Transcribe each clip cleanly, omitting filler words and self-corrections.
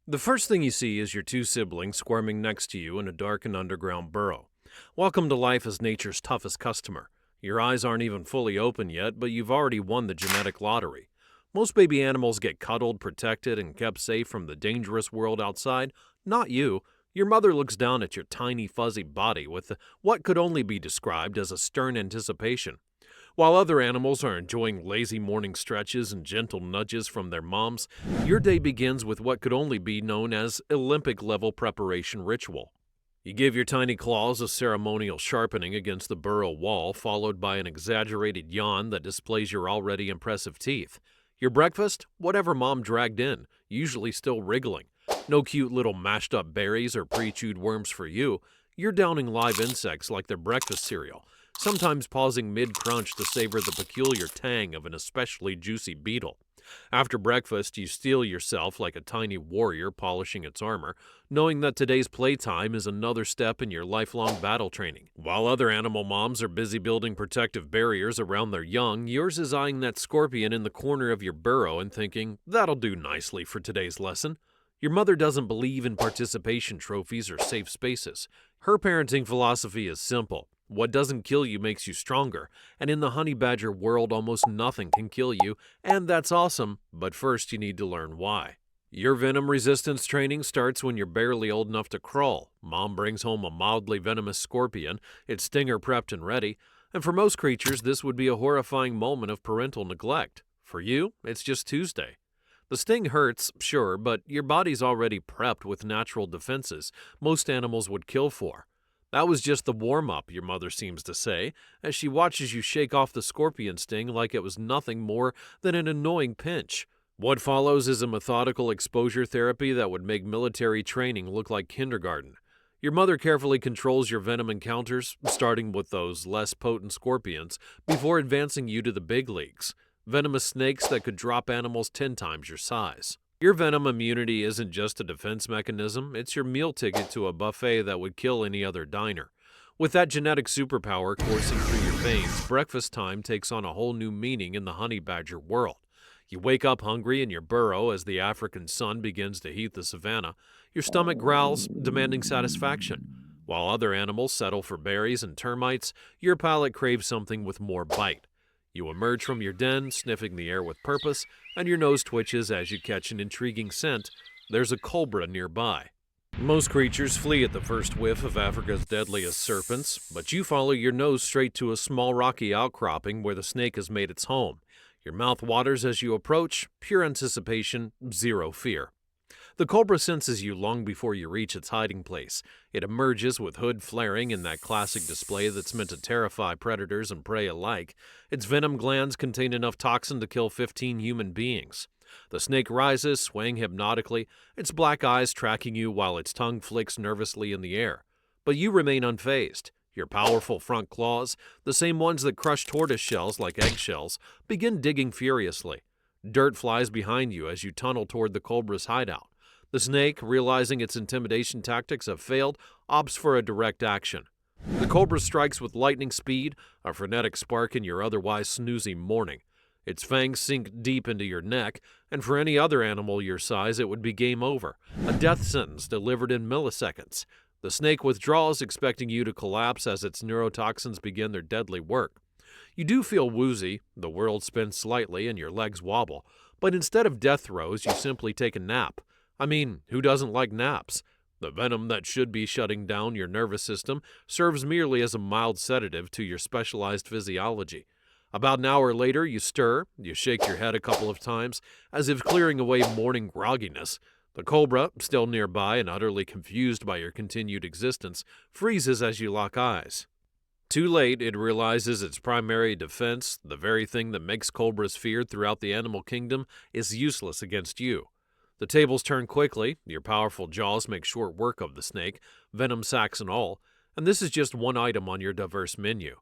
The first thing you see is your two siblings squirming next to you in a darkened underground burrow. Welcome to life as nature's toughest customer. Your eyes aren't even fully open yet, but you've already won the genetic lottery. Most baby animals get cuddled, protected, and kept safe from the dangerous world outside. Not you. Your mother looks down at your tiny, fuzzy body with what could only be described as a stern anticipation. While other animals are enjoying lazy morning stretches and gentle nudges from their moms, your day begins with what could only be known as Olympic-level preparation ritual. You give your tiny claws a ceremonial sharpening against the burrow wall, followed by an exaggerated yawn that displays your already impressive teeth. Your breakfast? Whatever mom dragged in, usually still wriggling. No cute little mashed-up berries or pre-chewed worms for you. You're downing live insects like their breakfast cereal, sometimes pausing mid-crunch to savor the peculiar tang of an especially juicy beetle. After breakfast, you steel yourself like a tiny warrior polishing its armor, knowing that today's playtime is another step in your lifelong battle training. While other animal moms are busy building protective barriers around their young, yours is eyeing that scorpion in the corner of your burrow and thinking, that'll do nicely for today's lesson. Your mother doesn't believe in participation trophies or safe spaces. Her parenting philosophy is simple. What doesn't kill you makes you stronger, and in the honey badger world almost nothing can kill you, and that's awesome, but first you need to learn why. Your venom resistance training starts when you're barely old enough to crawl. Mom brings home a mildly venomous scorpion, its stinger prepped and ready, and for most creatures this would be a horrifying moment of parental neglect. For you, it's just Tuesday. The sting hurts, sure, but your body's already prepped with natural defenses most animals would kill for. That was just the warm-up, your mother seems to say, as she watches you shake off the scorpion sting like it was nothing more than an annoying pinch. What follows is a methodical exposure therapy that would make military training look like kindergarten. Your mother carefully controls your venom encounters, starting with those less potent scorpions, before advancing you to the big leagues, venomous snakes that could drop animals 10 times your size. Your venom immunity isn't just a defense mechanism, it's your meal ticket to a buffet that would kill any other diner. With that genetic superpower coursing through your veins, breakfast time takes on a whole new meaning in the honey badger world. You wake up hungry in your burrow as the African sun begins to heat the savanna. Your stomach growls, demanding satisfaction. While other animals settle for berries and termites, your palate craves something with more bite. You emerge from your den, sniffing the air with purpose, and your nose twitches as you catch an intriguing scent. There's a cobra nearby. Most creatures flee at the first whiff of Africa's deadliest serpents, but you follow your nose straight to a small rocky outcropping where the snake has made its home. Your mouth waters as you approach, pure anticipation, zero fear. The cobra senses you long before you reach its hiding place. It emerges with hood flaring in that classic display that's meant to terrify predators and prey alike. Its venom glands contain enough toxin to kill 15 human beings. The snake rises, swaying hypnotically, its black eyes tracking you while its tongue flicks nervously in the air. But you remain unfazed. Your powerful front claws, the same ones that crush tortoise shells like eggshells, begin digging furiously. Dirt flies behind you as you tunnel toward the cobra's hideout. The snake, realizing its intimidation tactics have failed, opts for a direct action. The cobra strikes with lightning speed, a frenetic spark in your otherwise snoozy morning. Its fangs sink deep into your neck, and for any other animal your size it would be game over, a death sentence delivered in milliseconds. The snake withdraws, expecting you to collapse as its neurotoxins begin their deadly work. You do feel woozy, the world spins slightly and your legs wobble, but instead of death throes you simply take a nap. I mean, who doesn't like naps? The venom that should be shutting down your nervous system serves merely as a mild sedative to your specialized physiology. About an hour later, you stir, you shake your head a couple of times, as if clearing away morning grogginess. The cobra, still nearby and utterly confused by your continued existence, freezes as you lock eyes. Too late, it realizes its primary defense, the very thing that makes cobras feared throughout the animal kingdom, is useless against you. The tables turn quickly, your powerful jaws make short work of the snake, venom sacs and all, and this is just one item on your diverse menu.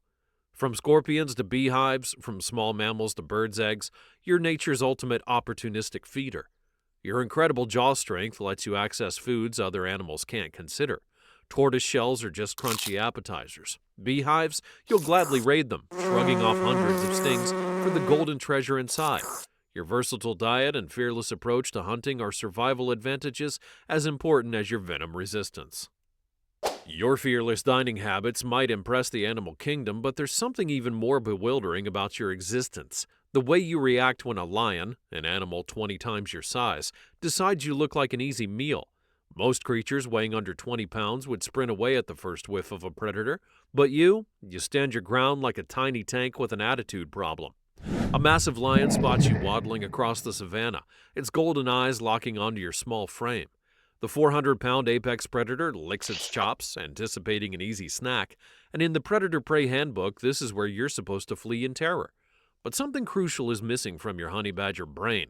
From scorpions to beehives, from small mammals to birds' eggs, you're nature's ultimate opportunistic feeder. Your incredible jaw strength lets you access foods other animals can't consider. Tortoise shells are just crunchy appetizers. Beehives, you'll gladly raid them, shrugging off hundreds of stings for the golden treasure inside. Your versatile diet and fearless approach to hunting are survival advantages as important as your venom resistance. Your fearless dining habits might impress the animal kingdom, but there's something even more bewildering about your existence. The way you react when a lion, an animal 20 times your size, decides you look like an easy meal. Most creatures weighing under 20 pounds would sprint away at the first whiff of a predator, but you stand your ground like a tiny tank with an attitude problem. A massive lion spots you waddling across the savannah, its golden eyes locking onto your small frame. The 400-pound apex predator licks its chops, anticipating an easy snack, and in the Predator-Prey Handbook, this is where you're supposed to flee in terror. But something crucial is missing from your honey badger brain.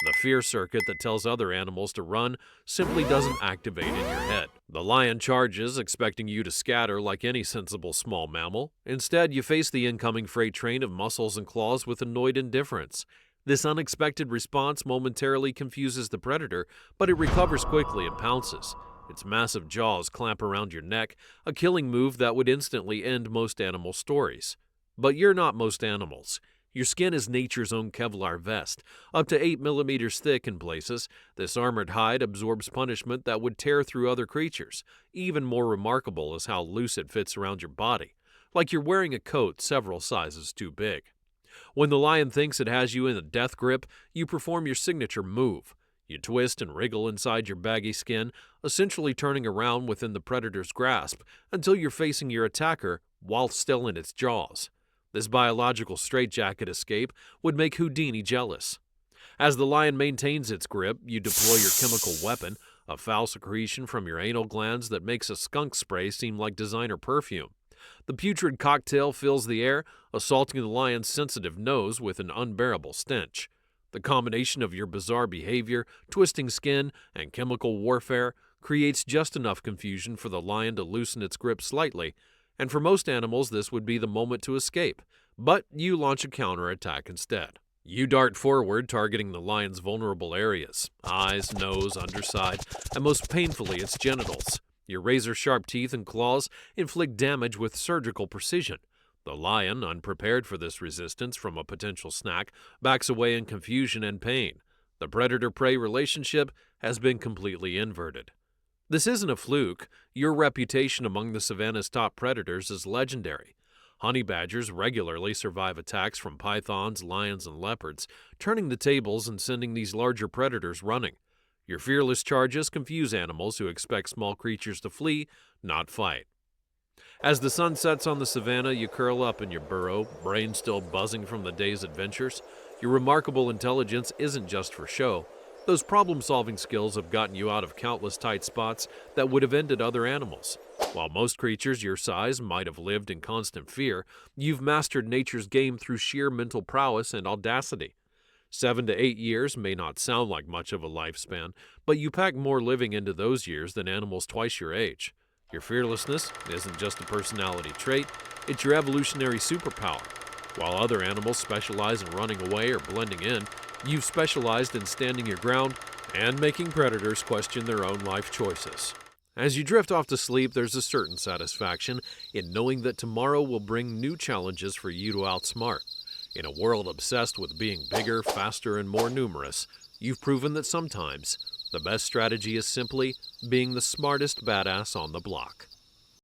The fear circuit that tells other animals to run simply doesn't activate in your head. The lion charges, expecting you to scatter like any sensible small mammal. Instead, you face the incoming freight train of muscles and claws with annoyed indifference. This unexpected response momentarily confuses the predator, but it recovers quickly and pounces. Its massive jaws clamp around your neck, a killing move that would instantly end most animal stories. But you're not most animals. Your skin is nature's own Kevlar vest, up to 8 millimeters thick in places. This armored hide absorbs punishment that would tear through other creatures. Even more remarkable is how loose it fits around your body, like you're wearing a coat several sizes too big. When the lion thinks it has you in a death grip, you perform your signature move. You twist and wriggle inside your baggy skin, essentially turning around within the predator's grasp until you're facing your attacker while still in its jaws. This biological straitjacket escape would make Houdini jealous. As the lion maintains its grip, you deploy your chemical weapon, a foul secretion from your anal glands that makes a skunk spray seem like designer perfume. The putrid cocktail fills the air, assaulting the lion's sensitive nose with an unbearable stench. The combination of your bizarre behavior, twisting skin, and chemical warfare creates just enough confusion for the lion to loosen its grip slightly, and for most animals this would be the moment to escape, but you launch a counterattack instead. You dart forward, targeting the lion's vulnerable areas: eyes, nose, underside, and most painfully its genitals. Your razor-sharp teeth and claws inflict damage with surgical precision. The lion, unprepared for this resistance from a potential snack, backs away in confusion and pain. The predator-prey relationship has been completely inverted. This isn't a fluke. Your reputation among the savanna's top predators is legendary. Honey badgers regularly survive attacks from pythons, lions, and leopards, turning the tables and sending these larger predators running. Your fearless charges confuse animals who expect small creatures to flee, not fight. As the sun sets on the savannah, you curl up in your burrow, brain still buzzing from the day's adventures. Your remarkable intelligence isn't just for show. Those problem-solving skills have gotten you out of countless tight spots that would have ended other animals. While most creatures your size might have lived in constant fear, you've mastered nature's game through sheer mental prowess and audacity. 7 to 8 years may not sound like much of a lifespan, but you pack more living into those years than animals twice your age. Your fearlessness isn't just a personality trait, it's your evolutionary superpower. While other animals specialize in running away or blending in, you've specialized in standing your ground and making predators question their own life choices. As you drift off to sleep, there's a certain satisfaction in knowing that tomorrow will bring new challenges for you to outsmart. In a world obsessed with being bigger, faster, and more numerous, you've proven that sometimes the best strategy is simply being the smartest badass on the block.